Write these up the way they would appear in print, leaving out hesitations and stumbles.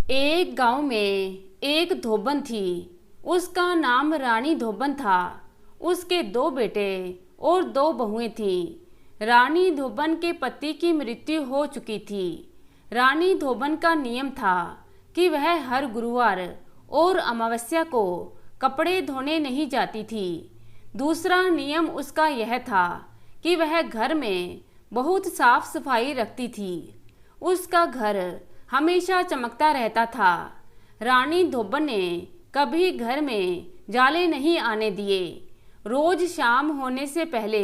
एक गांव में एक धोबन थी। उसका नाम रानी धोबन था। उसके दो बेटे और दो बहुएं थीं। रानी धोबन के पति की मृत्यु हो चुकी थी। रानी धोबन का नियम था कि वह हर गुरुवार और अमावस्या को कपड़े धोने नहीं जाती थी। दूसरा नियम उसका यह था कि वह घर में बहुत साफ सफाई रखती थी। उसका घर हमेशा चमकता रहता था। रानी धोबन ने कभी घर में जाले नहीं आने दिए। रोज शाम होने से पहले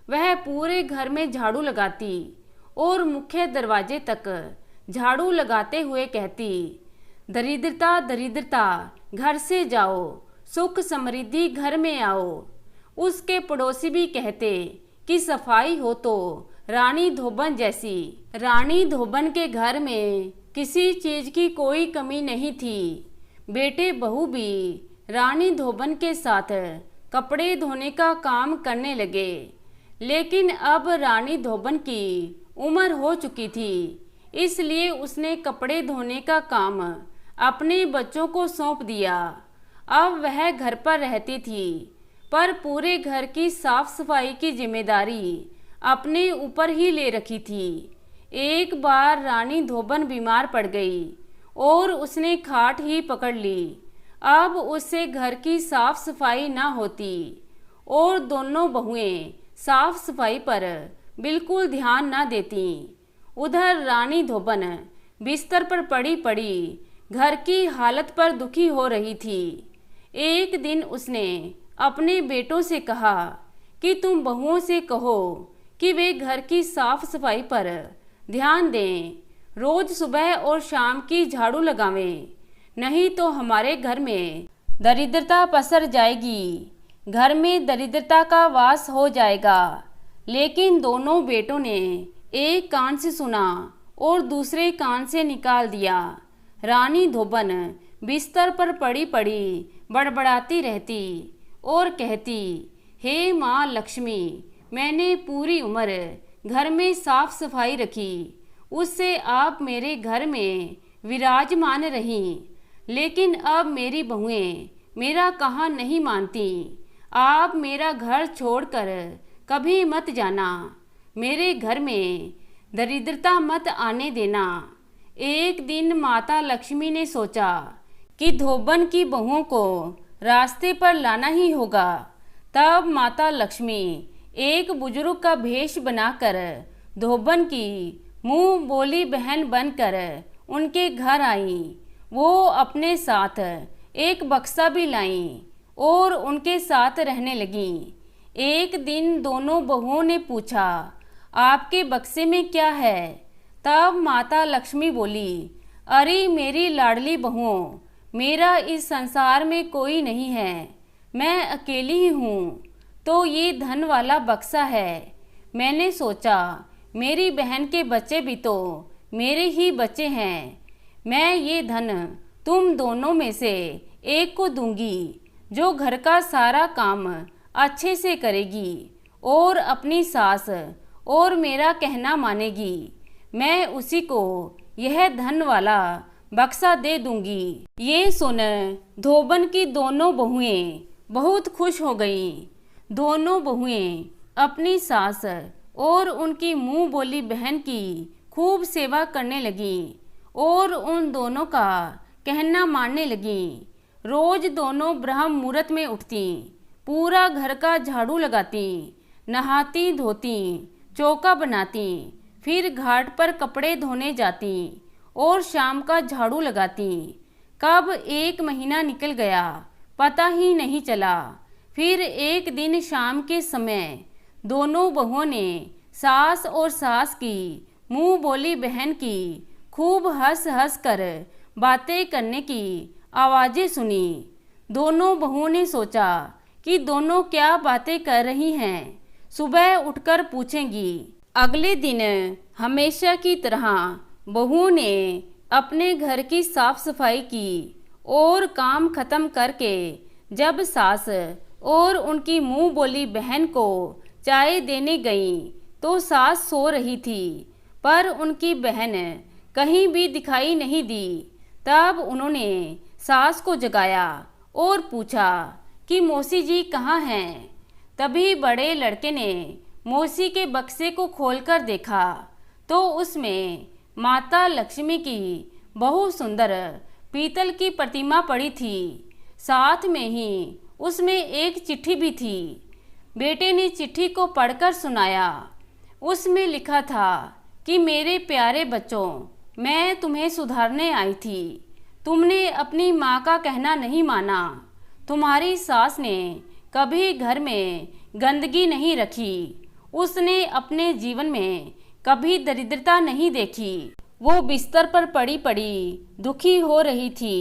वह पूरे घर में झाड़ू लगाती और मुख्य दरवाजे तक झाड़ू लगाते हुए कहती, दरिद्रता दरिद्रता घर से जाओ, सुख समृद्धि घर में आओ। उसके पड़ोसी भी कहते कि सफाई हो तो रानी धोबन जैसी। रानी धोबन के घर में किसी चीज की कोई कमी नहीं थी। बेटे बहू भी रानी धोबन के साथ कपड़े धोने का काम करने लगे। लेकिन अब रानी धोबन की उम्र हो चुकी थी, इसलिए उसने कपड़े धोने का काम अपने बच्चों को सौंप दिया। अब वह घर पर रहती थी, पर पूरे घर की साफ सफाई की जिम्मेदारी अपने ऊपर ही ले रखी थी। एक बार रानी धोबन बीमार पड़ गई और उसने खाट ही पकड़ ली। अब उससे घर की साफ सफाई ना होती और दोनों बहुएं साफ सफाई पर बिल्कुल ध्यान ना देती। उधर रानी धोबन बिस्तर पर पड़ी पड़ी घर की हालत पर दुखी हो रही थी। एक दिन उसने अपने बेटों से कहा कि तुम बहुओं से कहो कि वे घर की साफ सफाई पर ध्यान दें, रोज सुबह और शाम की झाड़ू लगावें, नहीं तो हमारे घर में दरिद्रता पसर जाएगी, घर में दरिद्रता का वास हो जाएगा। लेकिन दोनों बेटों ने एक कान से सुना और दूसरे कान से निकाल दिया। रानी धोबन बिस्तर पर पड़ी पड़ी बड़बड़ाती रहती और कहती, हे माँ लक्ष्मी, मैंने पूरी उम्र घर में साफ सफाई रखी, उससे आप मेरे घर में विराजमान रहीं। लेकिन अब मेरी बहुएं मेरा कहा नहीं मानती। आप मेरा घर छोड़कर कभी मत जाना, मेरे घर में दरिद्रता मत आने देना। एक दिन माता लक्ष्मी ने सोचा कि धोबन की बहुओं को रास्ते पर लाना ही होगा। तब माता लक्ष्मी एक बुजुर्ग का भेष बनाकर धोबन की मुंह बोली बहन बनकर उनके घर आई। वो अपने साथ एक बक्सा भी लाई और उनके साथ रहने लगी। एक दिन दोनों बहुओं ने पूछा, आपके बक्से में क्या है? तब माता लक्ष्मी बोली, अरे मेरी लाडली बहुओं, मेरा इस संसार में कोई नहीं है, मैं अकेली ही हूँ। तो ये धन वाला बक्सा है। मैंने सोचा मेरी बहन के बच्चे भी तो मेरे ही बच्चे हैं, मैं ये धन तुम दोनों में से एक को दूंगी, जो घर का सारा काम अच्छे से करेगी और अपनी सास और मेरा कहना मानेगी। मैं उसी को यह धन वाला बक्सा दे दूंगी। ये सुन धोबन की दोनों बहुएं बहुत खुश हो गईं। दोनों बहुएं अपनी सास और उनकी मुंह बोली बहन की खूब सेवा करने लगीं और उन दोनों का कहना मानने लगीं। रोज दोनों ब्रह्म मुहूर्त में उठती, पूरा घर का झाड़ू लगाती, नहाती धोती, चौका बनाती, फिर घाट पर कपड़े धोने जाती और शाम का झाड़ू लगाती। कब एक महीना निकल गया पता ही नहीं चला। फिर एक दिन शाम के समय दोनों बहुओं ने सास और सास की मुंह बोली बहन की खूब हंस हंस कर बातें करने की आवाज़ें सुनी। दोनों बहुओं ने सोचा कि दोनों क्या बातें कर रही हैं, सुबह उठकर पूछेंगी। अगले दिन हमेशा की तरह बहुओं ने अपने घर की साफ सफाई की और काम खत्म करके जब सास और उनकी मुंह बोली बहन को चाय देने गईं तो सास सो रही थी, पर उनकी बहन कहीं भी दिखाई नहीं दी। तब उन्होंने सास को जगाया और पूछा कि मौसी जी कहाँ हैं। तभी बड़े लड़के ने मौसी के बक्से को खोलकर देखा तो उसमें माता लक्ष्मी की बहुत सुंदर पीतल की प्रतिमा पड़ी थी। साथ में ही उसमें एक चिट्ठी भी थी। बेटे ने चिट्ठी को पढ़कर सुनाया। उसमें लिखा था कि मेरे प्यारे बच्चों, मैं तुम्हें सुधारने आई थी। तुमने अपनी माँ का कहना नहीं माना। तुम्हारी सास ने कभी घर में गंदगी नहीं रखी। उसने अपने जीवन में कभी दरिद्रता नहीं देखी। वो बिस्तर पर पड़ी पड़ी दुखी हो रही थी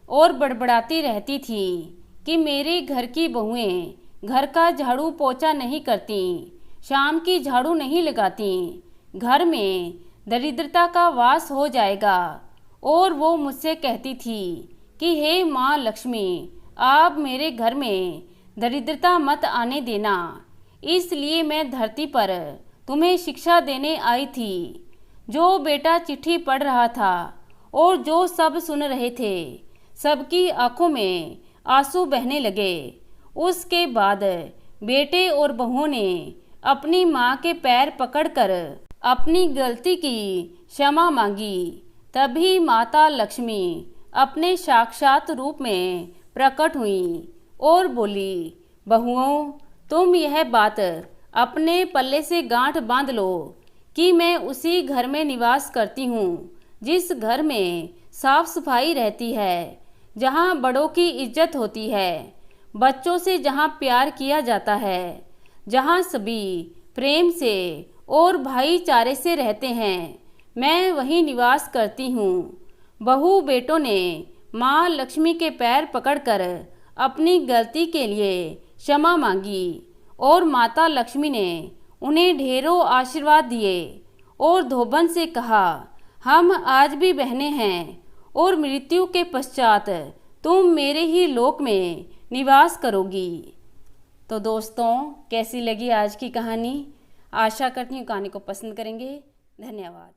और बड़बड़ाती रहती थी कि मेरे घर की बहुएं घर का झाड़ू पोछा नहीं करती, शाम की झाड़ू नहीं लगाती, घर में दरिद्रता का वास हो जाएगा। और वो मुझसे कहती थी कि हे माँ लक्ष्मी, आप मेरे घर में दरिद्रता मत आने देना। इसलिए मैं धरती पर तुम्हें शिक्षा देने आई थी। जो बेटा चिट्ठी पढ़ रहा था और जो सब सुन रहे थे, सबकी आंखों में आंसू बहने लगे। उसके बाद बेटे और बहुओं ने अपनी माँ के पैर पकड़कर अपनी गलती की क्षमा मांगी। तभी माता लक्ष्मी अपने साक्षात रूप में प्रकट हुई और बोली, बहुओं, तुम यह बात अपने पल्ले से गांठ बांध लो कि मैं उसी घर में निवास करती हूँ जिस घर में साफ सफाई रहती है, जहाँ बड़ों की इज्जत होती है, बच्चों से जहाँ प्यार किया जाता है, जहाँ सभी प्रेम से और भाईचारे से रहते हैं। मैं वहीं निवास करती हूँ। बहू बेटों ने माँ लक्ष्मी के पैर पकड़कर अपनी गलती के लिए क्षमा मांगी और माता लक्ष्मी ने उन्हें ढेरों आशीर्वाद दिए और धोबन से कहा, हम आज भी बहनें हैं और मृत्यु के पश्चात तुम मेरे ही लोक में निवास करोगी। तो दोस्तों, कैसी लगी आज की कहानी? आशा करती हूँ कहानी को पसंद करेंगे। धन्यवाद।